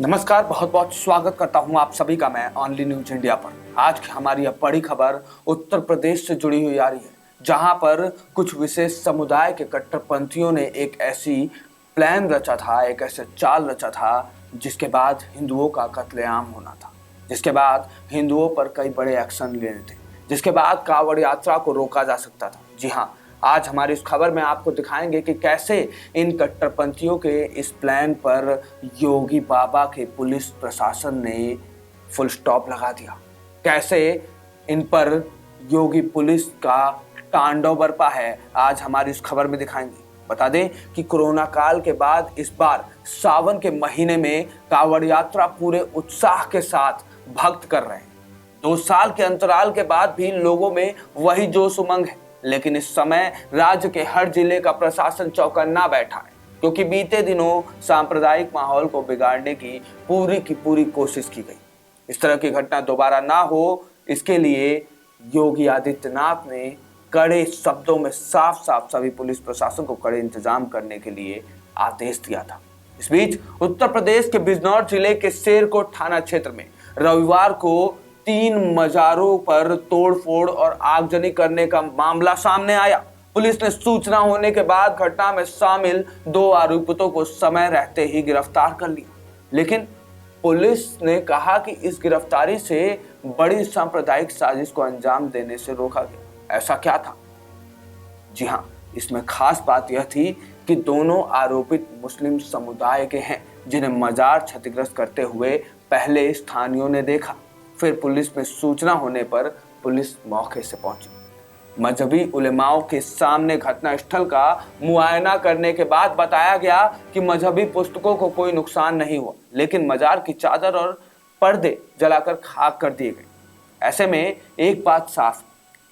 नमस्कार, बहुत बहुत स्वागत करता हूं आप सभी का मैं ऑनली न्यूज इंडिया पर। आज की हमारी यह बड़ी खबर उत्तर प्रदेश से जुड़ी हुई आ रही है, जहां पर कुछ विशेष समुदाय के कट्टरपंथियों ने एक ऐसी प्लान रचा था, एक ऐसे चाल रचा था, जिसके बाद हिंदुओं का कत्लेआम होना था, जिसके बाद हिंदुओं पर कई बड़े एक्शन लेने थे, जिसके बाद कांवड़ यात्रा को रोका जा सकता था। जी हाँ, आज हमारी इस खबर में आपको दिखाएंगे कि कैसे इन कट्टरपंथियों के इस प्लान पर योगी बाबा के पुलिस प्रशासन ने फुल स्टॉप लगा दिया, कैसे इन पर योगी पुलिस का तांडव बरपा है। आज हमारी इस खबर में दिखाएंगे। बता दें कि कोरोना काल के बाद इस बार सावन के महीने में कांवड़ यात्रा पूरे उत्साह के साथ भक्त कर रहे हैं। 2 साल के अंतराल के बाद भी लोगों में वही जोश उमंग है, लेकिन इस समय राज्य के हर जिले का प्रशासन चौकन्ना बैठा है, क्योंकि बीते दिनों सांप्रदायिक माहौल को बिगाड़ने की पूरी कोशिश की गई। इस तरह की घटना दोबारा ना हो, इसके लिए योगी आदित्यनाथ ने कड़े शब्दों में साफ साफ सभी पुलिस प्रशासन को कड़े इंतजाम करने के लिए आदेश दिया था। इस बीच उत्तर प्रदेश के बिजनौर जिले के शेरकोट थाना क्षेत्र में रविवार को 3 मजारों पर तोड़फोड़ और आगजनी करने का मामला सामने आया। पुलिस ने सूचना होने के बाद घटना में शामिल 2 आरोपितों को समय रहते ही गिरफ्तार कर लिया, लेकिन पुलिस ने कहा कि इस गिरफ्तारी से बड़ी सांप्रदायिक साजिश को अंजाम देने से रोका गया। ऐसा क्या था? जी हाँ, इसमें खास बात यह थी कि दोनों आरोपित मुस्लिम समुदाय के हैं, जिन्हें मजार क्षतिग्रस्त करते हुए पहले स्थानियों ने देखा। फिर पुलिस में सूचना होने पर पुलिस मौके से पहुंची। मजहबी उलेमाओं के सामने घटनास्थल का मुआयना करने के बाद बताया गया कि मजहबी पुस्तकों को कोई नुकसान नहीं हुआ, लेकिन मजार की चादर और पर्दे जलाकर खाक कर दिए गए। ऐसे में एक बात साफ,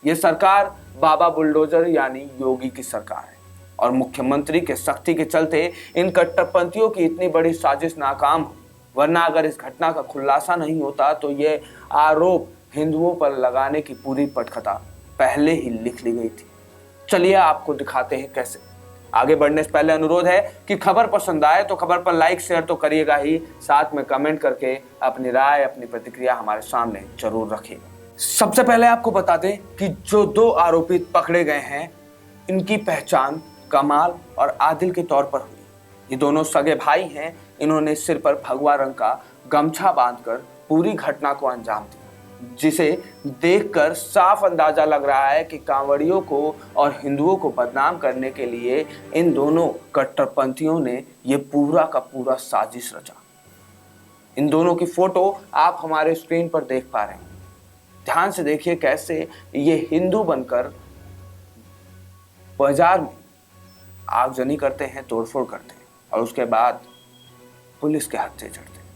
ये सरकार बाबा बुलडोजर यानी योगी की सरकार है, और मुख्यमंत्री के सख्ती के चलते इन कट्टरपंथियों की इतनी बड़ी साजिश नाकाम हुई। वरना अगर इस घटना का खुलासा नहीं होता तो ये आरोप हिंदुओं पर लगाने की पूरी पटकथा पहले ही लिख ली गई थी। चलिए आपको दिखाते हैं कैसे। आगे बढ़ने से पहले अनुरोध है कि खबर पसंद आए तो खबर पर लाइक शेयर तो करिएगा ही, साथ में कमेंट करके अपनी राय अपनी प्रतिक्रिया हमारे सामने जरूर रखिएगा। सबसे पहले आपको बता दें कि जो 2 आरोपित पकड़े गए हैं, इनकी पहचान कमाल और आदिल के तौर पर हुई। ये दोनों सगे भाई हैं। इन्होंने सिर पर भगवा रंग का गमछा बांधकर पूरी घटना को अंजाम दिया, जिसे देखकर साफ अंदाजा लग रहा है कि कांवड़ियों को और हिंदुओं को बदनाम करने के लिए इन दोनों कट्टरपंथियों ने ये पूरा का पूरा साजिश रचा। इन दोनों की फोटो आप हमारे स्क्रीन पर देख पा रहे हैं। ध्यान से देखिए कैसे ये हिंदू बनकर बाजार में आगजनी करते हैं, तोड़फोड़ करते हैं, और उसके बाद पुलिस के हाथ से चढ़ते हैं।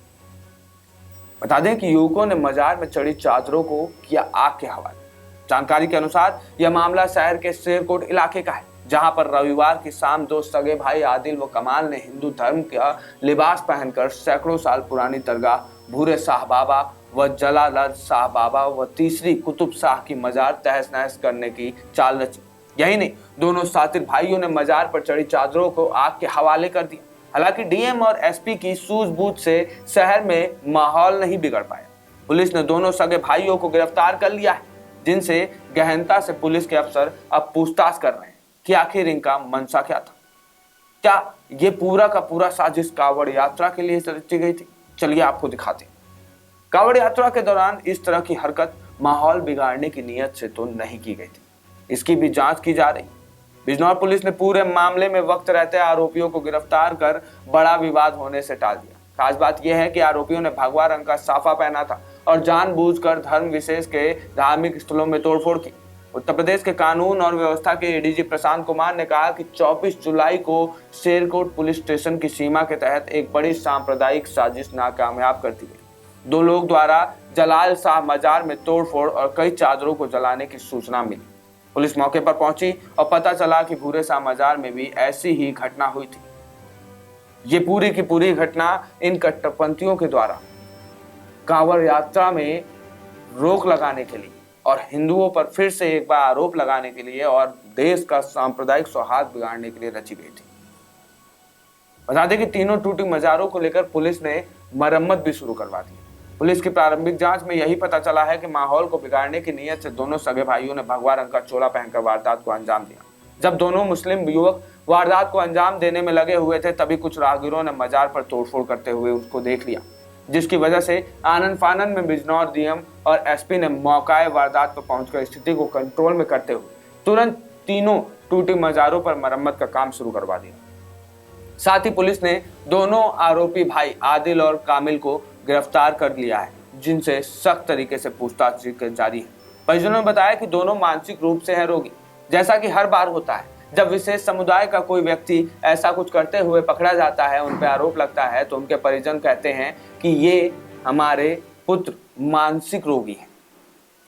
बता दें कि युवकों ने मजार में चढ़ी चादरों को किया आग के हवाले। जानकारी के अनुसार यह मामला शहर के शेरकोट इलाके का है, जहां पर रविवार की शाम 2 सगे भाई आदिल व कमाल ने हिंदू धर्म का लिबास पहनकर सैकड़ों साल पुरानी दरगाह भूरे शाह बाबा व जलाल शाह बाबा व तीसरी कुतुब शाह की मजार तहस नहस करने की चाल रची। यही नहीं, दोनों सातिर भाइयों ने मजार पर चढ़ी चादरों को आग के हवाले कर दिया। हालांकि डीएम और एसपी की सूझबूझ से शहर में माहौल नहीं बिगड़ पाया। पुलिस ने दोनों सगे भाइयों को गिरफ्तार कर लिया है, जिनसे गहनता से पुलिस के अफसर अब पूछताछ कर रहे हैं कि आखिर इनका मंशा क्या था। क्या ये पूरा का पूरा साजिश कांवड़ यात्रा के लिए रची गई थी? चलिए आपको दिखाते हैं। कांवड़ यात्रा के दौरान इस तरह की हरकत माहौल बिगाड़ने की नीयत से तो नहीं की गई थी, इसकी भी जांच की जा रही। बिजनौर पुलिस ने पूरे मामले में वक्त रहते आरोपियों को गिरफ्तार कर बड़ा विवाद होने से टाल दिया। खास बात यह है कि आरोपियों ने भगवा रंग का साफा पहना था और जानबूझकर धर्म विशेष के धार्मिक स्थलों में तोड़फोड़ की। उत्तर प्रदेश के कानून और व्यवस्था के एडीजी प्रशांत कुमार ने कहा कि 24 जुलाई को शेरकोट पुलिस स्टेशन की सीमा के तहत एक बड़ी सांप्रदायिक साजिश नाकामयाब कर दी गई। 2 लोग द्वारा जलाल शाह मजार में तोड़फोड़ और कई चादरों को जलाने की सूचना मिली। पुलिस मौके पर पहुंची और पता चला कि भूरे शाह मजार में भी ऐसी ही घटना हुई थी। ये पूरी की पूरी घटना इन कट्टरपंथियों के द्वारा कांवड़ यात्रा में रोक लगाने के लिए और हिंदुओं पर फिर से एक बार आरोप लगाने के लिए और देश का सांप्रदायिक सौहार्द बिगाड़ने के लिए रची गई थी। बता दें कि तीनों टूटी मजारों को लेकर पुलिस ने मरम्मत भी शुरू करवा दी। पुलिस की प्रारंभिक जांच में यही पता चला है कि माहौल को बिगाड़ने की नीयत से दोनों सगे भाइयों ने भगवा रंग का चोला पहनकर वारदात को अंजाम दिया। जब दोनों मुस्लिम युवक वारदात को अंजाम देने में लगे हुए थे, तभी कुछ राहगीरों ने मजार पर तोड़फोड़ करते हुए उसको देख लिया, जिसकी वजह से आनन फानन में बिजनौर डीएम और एसपी ने मौकाए वारदात पर पहुंचकर स्थिति को कंट्रोल में करते हुए तुरंत तीनों टूटी मजारों पर मरम्मत का काम शुरू करवा दिया। साथ ही पुलिस ने दोनों आरोपी भाई आदिल और कामिल को गिरफ्तार कर लिया है, जिनसे सख्त तरीके से पूछताछ जारी है। परिजनों ने बताया कि दोनों मानसिक रूप से है रोगी। जैसा कि हर बार होता है, जब विशेष समुदाय का कोई व्यक्ति ऐसा कुछ करते हुए पकड़ा जाता है, उन पर आरोप लगता है, तो उनके परिजन कहते हैं कि ये हमारे पुत्र मानसिक रोगी हैं,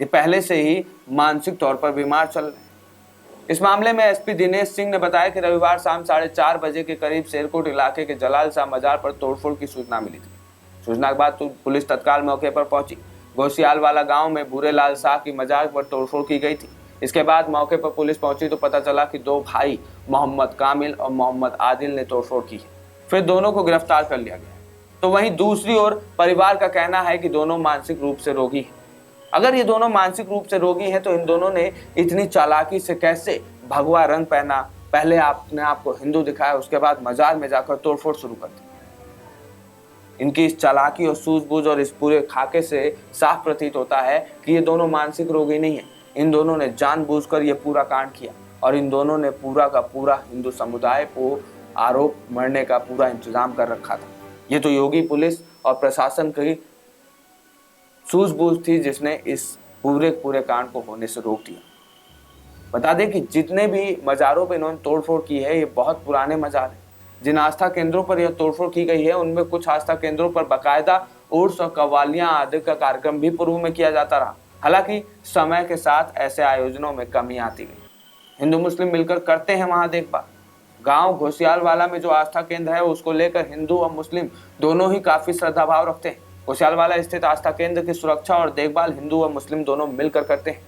ये पहले से ही मानसिक तौर पर बीमार चल रहे हैं। इस मामले में एसपी दिनेश सिंह ने बताया कि रविवार शाम 4:30 बजे के करीब शेरकोट इलाके के जलाल शाह मजार पर तोड़फोड़ की सूचना मिली थी। सूचना के बाद पुलिस तत्काल मौके पर पहुंची। घोसियालवाला गांव में भूरे लाल शाह की मजार पर तोड़फोड़ की गई थी। इसके बाद मौके पर पुलिस पहुंची तो पता चला कि दो भाई मोहम्मद कामिल और मोहम्मद आदिल ने तोड़फोड़ की है। फिर दोनों को गिरफ्तार कर लिया गया। तो वहीं दूसरी ओर परिवार का कहना है कि दोनों मानसिक रूप से रोगी हैं। अगर ये दोनों मानसिक रूप से रोगी हैं, तो इन दोनों ने इतनी चालाकी से कैसे भगवा रंग पहना, पहले आपने आपको हिंदू दिखाया, उसके बाद मजार में जाकर तोड़फोड़ शुरू कर दी। इनकी इस चालाकी और सूझबूझ और इस पूरे खाके से साफ प्रतीत होता है कि ये दोनों मानसिक रोगी नहीं है। इन दोनों ने जानबूझकर ये पूरा कांड किया और इन दोनों ने पूरा का पूरा हिंदू समुदाय को आरोप मरने का पूरा इंतजाम कर रखा था। ये तो योगी पुलिस और प्रशासन की सूझबूझ थी, जिसने इस पूरे कांड को होने से रोक दिया। बता दें कि जितने भी मजारों पे इन्होंने तोड़फोड़ की है, ये बहुत पुराने मजार हैं। जिन आस्था केंद्रों पर यह तोड़फोड़ की गई है, उनमें कुछ आस्था केंद्रों पर बाकायदा उर्स और कव्वालियां आदि का कार्यक्रम भी पूर्व में किया जाता रहा। हालांकि समय के साथ ऐसे आयोजनों में कमी आती गई। हिंदू मुस्लिम मिलकर करते हैं वहां देखभाल। गांव घोसियालवाला में जो आस्था केंद्र है, उसको लेकर हिंदू और मुस्लिम दोनों ही काफी श्रद्धा भाव रखते हैं। घोसियालवाला स्थित आस्था केंद्र की सुरक्षा और देखभाल हिंदू और मुस्लिम दोनों मिलकर करते हैं।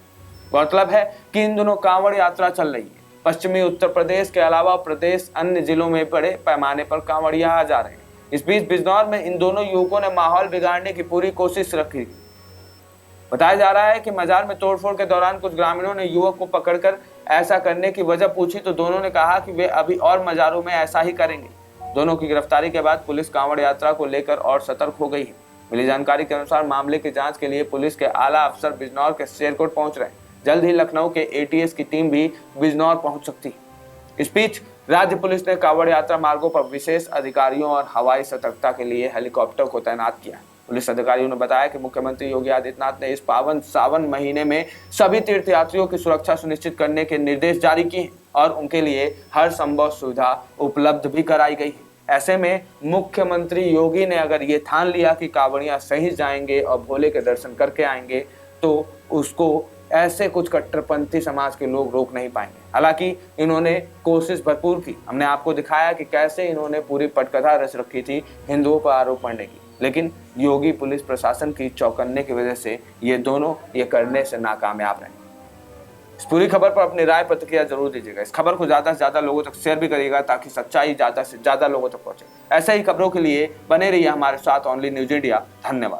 गौरतलब है कि इन दिनों कांवड़ यात्रा चल रही है। पश्चिमी उत्तर प्रदेश के अलावा प्रदेश अन्य जिलों में बड़े पैमाने पर कांवड़िया आ जा रहे हैं। इस बीच बिजनौर में इन दोनों युवकों ने माहौल बिगाड़ने की पूरी कोशिश रखी। बताया जा रहा है कि मजार में तोड़फोड़ के दौरान कुछ ग्रामीणों ने युवक को पकड़कर ऐसा करने की वजह पूछी, तो दोनों ने कहा कि वे अभी और मजारों में ऐसा ही करेंगे। दोनों की गिरफ्तारी के बाद पुलिस कांवड़ यात्रा को लेकर और सतर्क हो गई है। मिली जानकारी के अनुसार मामले की जांच के लिए पुलिस के आला अफसर बिजनौर के शेरकोट पहुंच रहे हैं। जल्द ही लखनऊ के एटीएस की टीम भी बिजनौर पहुंच सकती है। इस बीच राज्य पुलिस ने कांवड़ यात्रा मार्गों पर विशेष अधिकारियों और हवाई सतर्कता के लिए हेलीकॉप्टर को तैनात किया। पुलिस अधिकारियों ने बताया कि मुख्यमंत्री योगी आदित्यनाथ ने इस पावन सावन महीने में सभी तीर्थयात्रियों की सुरक्षा सुनिश्चित करने के निर्देश जारी किए हैं और उनके लिए हर संभव सुविधा उपलब्ध भी कराई गई है। ऐसे में मुख्यमंत्री योगी ने अगर ये ठान लिया कि कांवड़ियां सही जाएंगे और भोले के दर्शन करके आएंगे, तो उसको ऐसे कुछ कट्टरपंथी समाज के लोग रोक नहीं पाएंगे। हालांकि इन्होंने कोशिश भरपूर की। हमने आपको दिखाया कि कैसे इन्होंने पूरी पटकथा रच रखी थी हिंदुओं पर आरोप पड़ने की, लेकिन योगी पुलिस प्रशासन की चौकन्ने की वजह से ये दोनों ये करने से नाकामयाब रहे। इस पूरी खबर पर अपनी राय प्रतिक्रिया जरूर दीजिएगा। इस खबर को ज्यादा से ज्यादा लोगों तक शेयर भी करिएगा, ताकि सच्चाई ज्यादा से ज्यादा लोगों तक पहुंचे। ऐसे ही खबरों के लिए बने रहिए हमारे साथ ओनली न्यूज इंडिया। धन्यवाद।